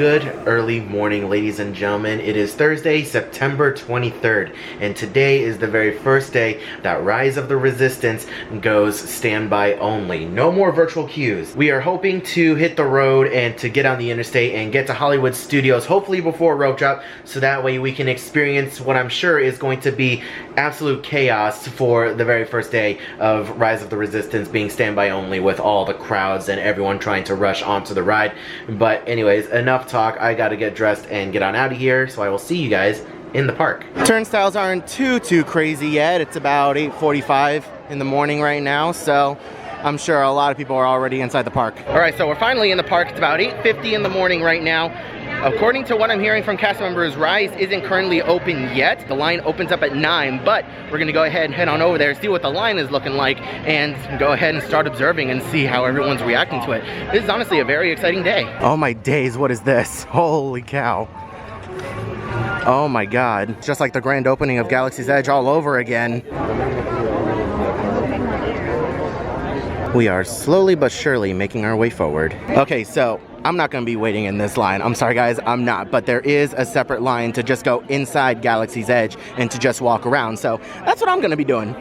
Good early morning, ladies and gentlemen. It is Thursday, September 23rd, and today is the very first day that Rise of the Resistance goes standby only. No more virtual queues. We are hoping to hit the road and to get on the interstate and get to Hollywood Studios, hopefully before rope drop, so that way we can experience what I'm sure is going to be absolute chaos for the very first day of Rise of the Resistance being standby only, with all the crowds and everyone trying to rush onto the ride. But anyways, enough talk. I gotta get dressed and get on out of here, so I will see you guys in the park. Turnstiles aren't too crazy yet. It's about 8:45 in the morning right now, so I'm sure a lot of people are already inside the park. Alright, so we're finally in the park. It's about 8:50 in the morning right now. According to what I'm hearing from cast members, Rise isn't currently open yet. The line opens up at 9, but we're gonna go ahead and head on over there, see what the line is looking like, and go ahead and start observing and see how everyone's reacting to it. This is honestly a very exciting day. Oh my days, what is this? Holy cow. Oh my god. Just like the grand opening of Galaxy's Edge all over again. We are slowly but surely making our way forward. Okay, so I'm not gonna be waiting in this line. I'm sorry guys, I'm not. But there is a separate line to just go inside Galaxy's Edge and to just walk around. So that's what I'm gonna be doing.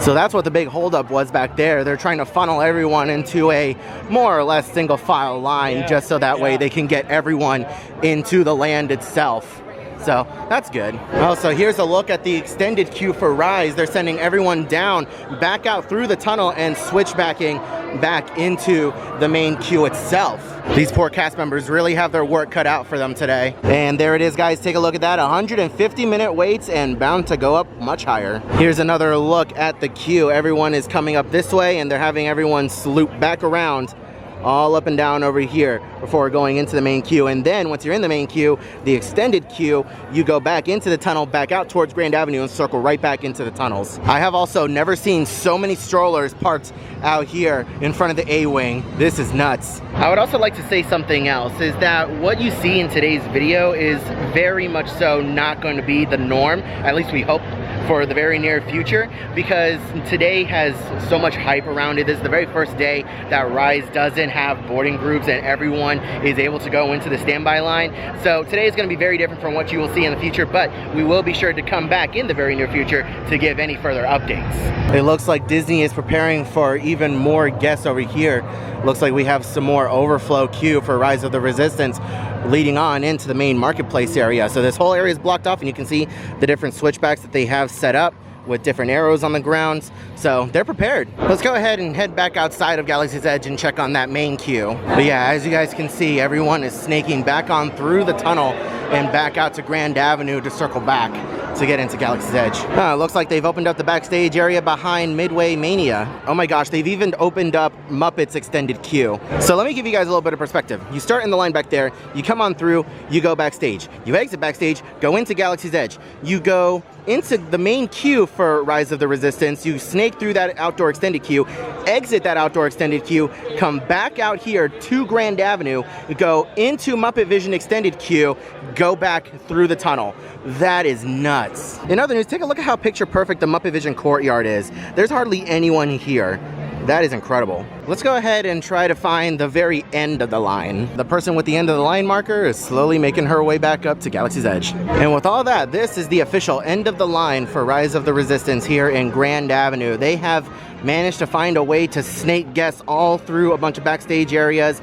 So that's what the big holdup was back there. They're trying to funnel everyone into a more or less single file line, just so that way they can get everyone into the land itself. So that's good. Oh, so here's a look at the extended queue for Rise. They're sending everyone down, back out through the tunnel and switchbacking back into the main queue itself. These poor cast members really have their work cut out for them today. And there it is, guys. Take a look at that. 150-minute waits and bound to go up much higher. Here's another look at the queue. Everyone is coming up this way and they're having everyone loop back around all up and down over here before going into the main queue. And then once you're in the main queue, the extended queue, you go back into the tunnel, back out towards Grand Avenue and circle right back into the tunnels. I have also never seen so many strollers parked out here in front of the A-Wing. This is nuts. I would also like to say something else, is that what you see in today's video is very much so not going to be the norm, at least we hope for the very near future, because today has so much hype around it. This is the very first day that Rise doesn't have boarding groups and everyone is able to go into the standby line. So today is going to be very different from what you will see in the future, but we will be sure to come back in the very near future to give any further updates. It looks like Disney is preparing for even more guests over here. Looks like we have some more overflow queue for Rise of the Resistance leading on into the main marketplace area. So this whole area is blocked off and you can see the different switchbacks that they have set up with different arrows on the grounds. So they're prepared. Let's go ahead and head back outside of Galaxy's Edge and check on that main queue. But yeah, as you guys can see, everyone is snaking back on through the tunnel and back out to Grand Avenue to circle back to get into Galaxy's Edge. Looks like they've opened up the backstage area behind Midway Mania. Oh my gosh, they've even opened up Muppets extended queue. So let me give you guys a little bit of perspective. You start in the line back there, you come on through, you go backstage. You exit backstage, go into Galaxy's Edge. You go into the main queue for Rise of the Resistance, you snake through that outdoor extended queue, exit that outdoor extended queue, come back out here to Grand Avenue, go into Muppet Vision extended queue, go back through the tunnel. That is nuts. In other news, take a look at how picture perfect the Muppet Vision courtyard is. There's hardly anyone here. That is incredible. Let's go ahead and try to find the very end of the line. The person with the end of the line marker is slowly making her way back up to Galaxy's Edge. And with all that, this is the official end of the line for Rise of the Resistance here in Grand Avenue. They have managed to find a way to snake guests all through a bunch of backstage areas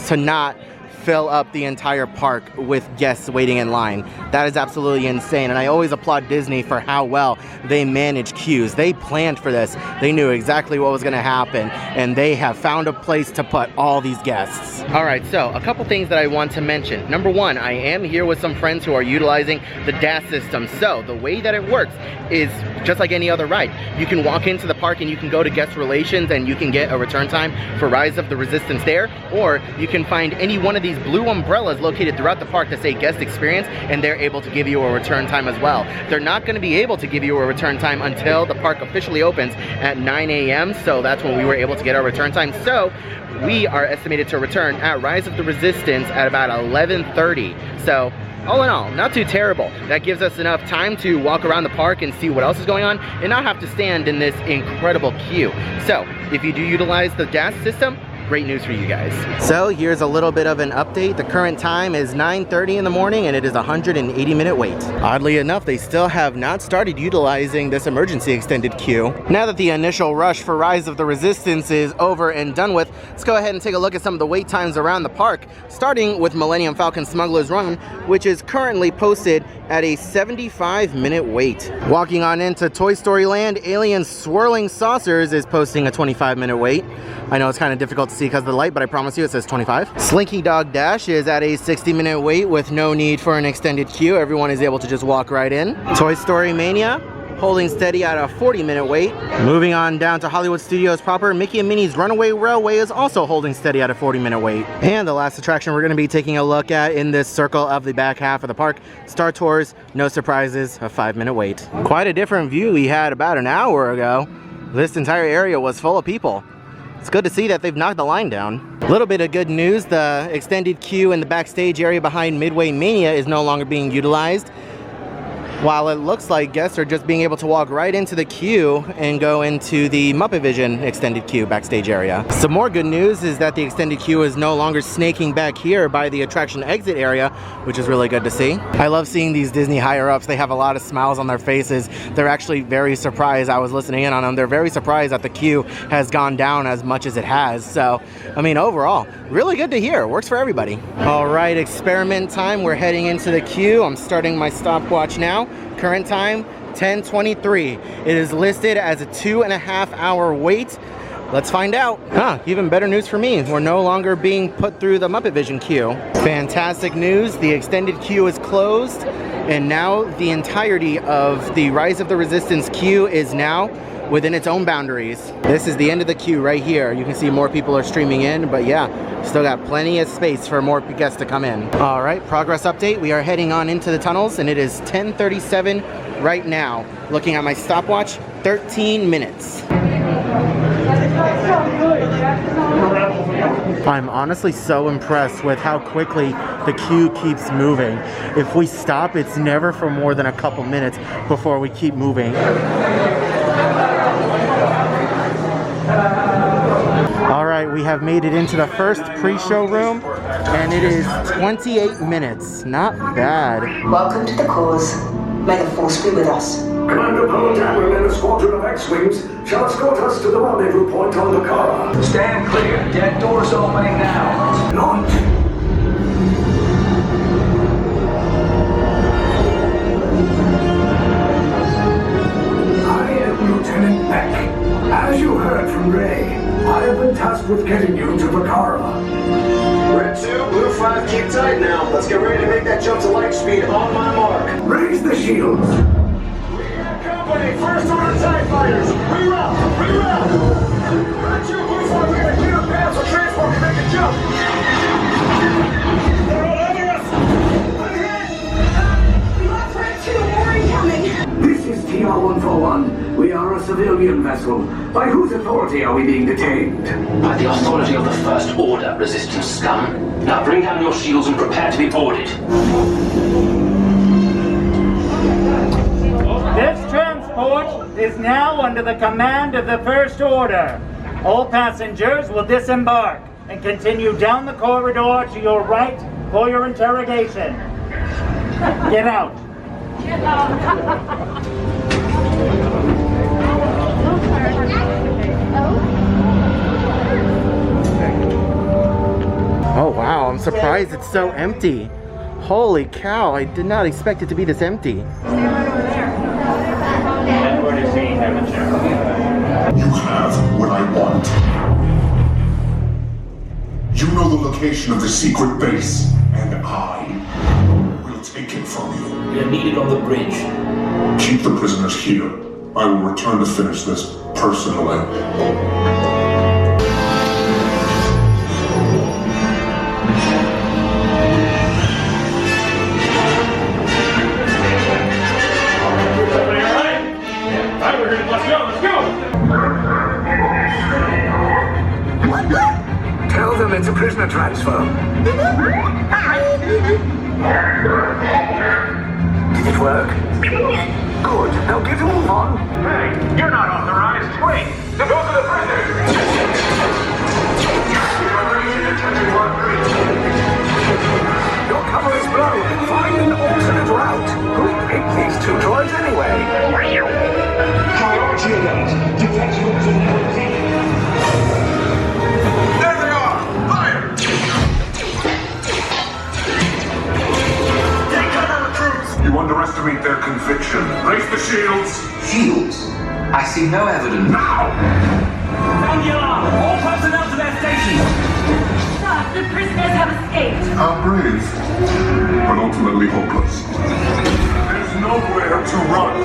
to not fill up the entire park with guests waiting in line. That is absolutely insane, and I always applaud Disney for how well they manage queues. They planned for this. They knew exactly what was going to happen, and they have found a place to put all these guests. All right, so a couple things that I want to mention. Number one, I am here with some friends who are utilizing the DAS system. So the way that it works is just like any other ride. You can walk into the park and you can go to guest relations and you can get a return time for Rise of the Resistance there, or you can find any one of these these blue umbrellas located throughout the park that say guest experience, and they're able to give you a return time as well. They're not going to be able to give you a return time until the park officially opens at 9 a.m. So that's when we were able to get our return time. So we are estimated to return at Rise of the Resistance at about 11:30. So all in all, not too terrible. That gives us enough time to walk around the park and see what else is going on and not have to stand in this incredible queue. So if you do utilize the gas system, great news for you guys. So here's a little bit of an update. The current time is 9:30 in the morning and it is a 180-minute wait. Oddly enough, they still have not started utilizing this emergency extended queue. Now that the initial rush for Rise of the Resistance is over and done with, let's go ahead and take a look at some of the wait times around the park, starting with Millennium Falcon Smuggler's Run, which is currently posted at a 75-minute wait. Walking on into Toy Story Land, Alien Swirling Saucers is posting a 25-minute wait. I know it's kind of difficult to see because of the light, but I promise you it says 25. Slinky Dog Dash is at a 60-minute wait with no need for an extended queue. Everyone is able to just walk right in. Toy Story Mania holding steady at a 40-minute wait. Moving on down to Hollywood Studios proper, Mickey and Minnie's Runaway Railway is also holding steady at a 40-minute wait. And the last attraction we're going to be taking a look at in this circle of the back half of the park, Star Tours, no surprises, a 5-minute wait. Quite a different view we had about an hour ago. This entire area was full of people. It's good to see that they've knocked the line down. A little bit of good news, the extended queue in the backstage area behind Midway Mania is no longer being utilized. While it looks like guests are just being able to walk right into the queue and go into the Muppet Vision extended queue backstage area. Some more good news is that the extended queue is no longer snaking back here by the attraction exit area, which is really good to see. I love seeing these Disney higher-ups. They have a lot of smiles on their faces. They're actually very surprised. I was listening in on them. They're very surprised that the queue has gone down as much as it has. So, I mean, overall, really good to hear. Works for everybody. All right, experiment time. We're heading into the queue. I'm starting my stopwatch now. Current time, 10:23. It is listed as a 2.5-hour wait. Let's find out. Even better news for me. We're no longer being put through the Muppet Vision queue. Fantastic news. The extended queue is closed, and now the entirety of the Rise of the Resistance queue is now within its own boundaries. This is the end of the queue right here. You can see more people are streaming in, but yeah, still got plenty of space for more guests to come in. All right, progress update. We are heading on into the tunnels, and it is 10:37 right now. Looking at my stopwatch, 13 minutes. I'm honestly so impressed with how quickly the queue keeps moving. If we stop, it's never for more than a couple minutes before we keep moving. All right, we have made it into the first pre-show room, and it is 28 minutes. Not bad. Welcome to the cause. May the force be with us. Commander Poe Dameron and a squadron of X-Wings shall escort us to the rendezvous point on Dakara. Stand clear. Dead doors opening now. Launch. I am Lieutenant Beck. As you heard from Ray, I have been tasked with getting you to Dakara. Red 2, Blue 5, keep tight now. Let's get ready to make that jump to light speed on my mark. Raise the shields. We have company. First order TIE fighters. Reroute. Reroute. Red 2, Blue 5, we got a clear path so transport can make a jump. They're all over us. I'm hit. Look, Red 2, more incoming. This is TR-141. We are a civilian vessel. By whose authority are we being detained? By the authority of the First Order, Resistance scum. Now bring down your shields and prepare to be boarded. This transport is now under the command of the First Order. All passengers will disembark and continue down the corridor to your right for your interrogation. Get out. Oh wow, I'm surprised it's so empty. Holy cow, I did not expect it to be this empty. You have what I want. You know the location of the secret base, and I will take it from you. We are needed on the bridge. Keep the prisoners here. I will return to finish this personally. let's go! Tell them it's a prisoner transfer. Did it work? Good. Now get a move on. Hey, you're not authorized. Wait, those are the prisoners. Your cover is blown. Find an alternate route. Who picked these two droids anyway? Priority alert. Detachments in routine. There they are! Fire! Take cover, recruits! You underestimate their conviction. Raise the shields. Shields? I see no evidence. Now! Sound the alarm! All personnel to their stations! Sir, the prisoners have escaped. How brave, but ultimately hopeless. There's nowhere to run.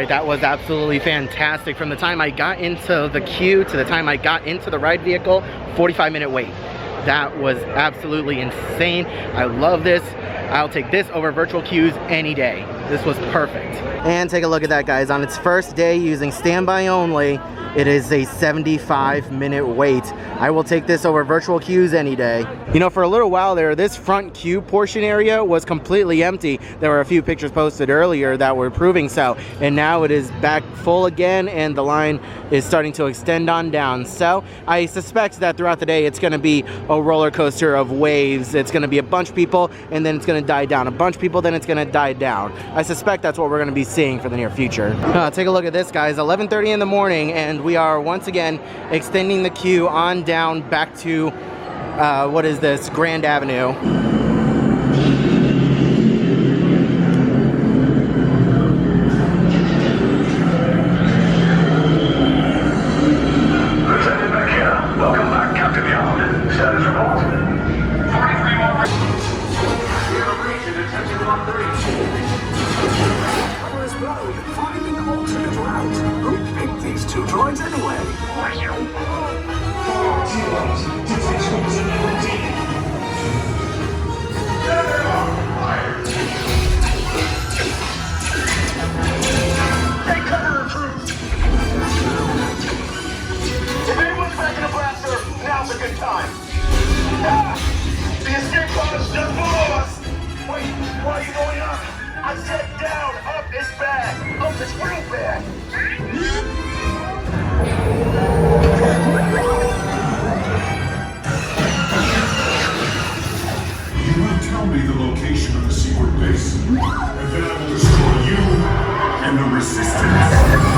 That was absolutely fantastic. From the time I got into the queue to the time I got into the ride vehicle, 45-minute wait. That was absolutely insane. I love this. I'll take this over virtual queues any day. This was perfect. And take a look at that, guys. On its first day using standby only, it is a 75-minute wait. I will take this over virtual queues any day. You know, for a little while there, this front queue portion area was completely empty. There were a few pictures posted earlier that were proving so. And now it is back full again, and the line is starting to extend on down. So I suspect that throughout the day, it's gonna be a roller coaster of waves. It's gonna be a bunch of people, and then it's gonna die down. A bunch of people, then it's gonna die down. I suspect that's what we're gonna be seeing for the near future. Take a look at this, guys. 11:30 in the morning, and we are once again extending the queue on down back to, what is this, Grand Avenue. Lieutenant back here. Welcome back, Captain Young. Status report. 43 more. We have reached detention block 3. Cover is blown. Find an alternate route. Who picked these two droids anyway? Take cover, recruits! If anyone's back in a blaster, now's a good time. Ah! The escape pod is just below us! Wait, why are you going up? I said down, up is bad. Up is real bad. You will tell me the location of the secret base, and then I will destroy you and the Resistance.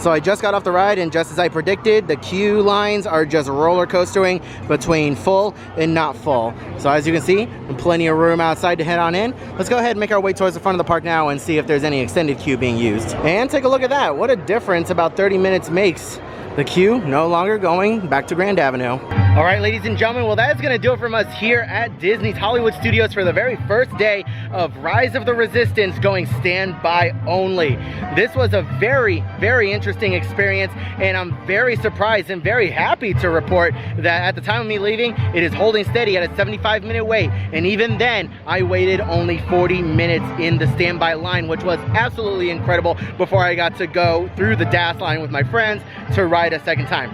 So I just got off the ride, and just as I predicted, the queue lines are just roller coastering between full and not full. So as you can see, plenty of room outside to head on in. Let's go ahead and make our way towards the front of the park now and see if there's any extended queue being used. And take a look at that. What a difference about 30 minutes makes. The queue no longer going back to Grand Avenue. All right, ladies and gentlemen, well, that is going to do it from us here at Disney's Hollywood Studios for the very first day of Rise of the Resistance going standby only. This was a very, very interesting experience, and I'm very surprised and very happy to report that at the time of me leaving, it is holding steady at a 75-minute wait, and even then, I waited only 40 minutes in the standby line, which was absolutely incredible before I got to go through the DAS line with my friends to ride a second time.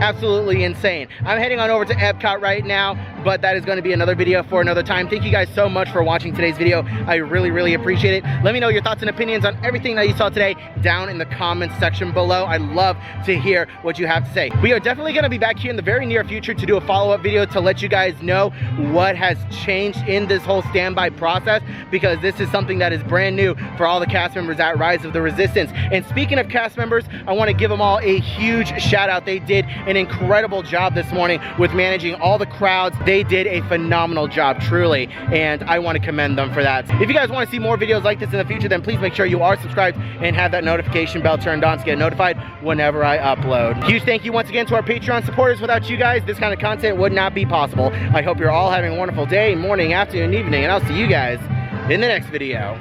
Absolutely insane. I'm heading on over to Epcot right now. but that is going to be another video for another time. Thank you guys so much for watching today's video. I really, really appreciate it. Let me know your thoughts and opinions on everything that you saw today down in the comments section below. I love to hear what you have to say. We are definitely going to be back here in the very near future to do a follow-up video to let you guys know what has changed in this whole standby process, because this is something that is brand new for all the cast members at Rise of the Resistance. And speaking of cast members, I want to give them all a huge shout out. They did an incredible job this morning with managing all the crowds. They did a phenomenal job, truly, and I want to commend them for that. If you guys want to see more videos like this in the future, then please make sure you are subscribed and have that notification bell turned on to get notified whenever I upload. Huge thank you once again to our Patreon supporters. Without you guys, this kind of content would not be possible. I hope you're all having a wonderful day, morning, afternoon, evening, and I'll see you guys in the next video.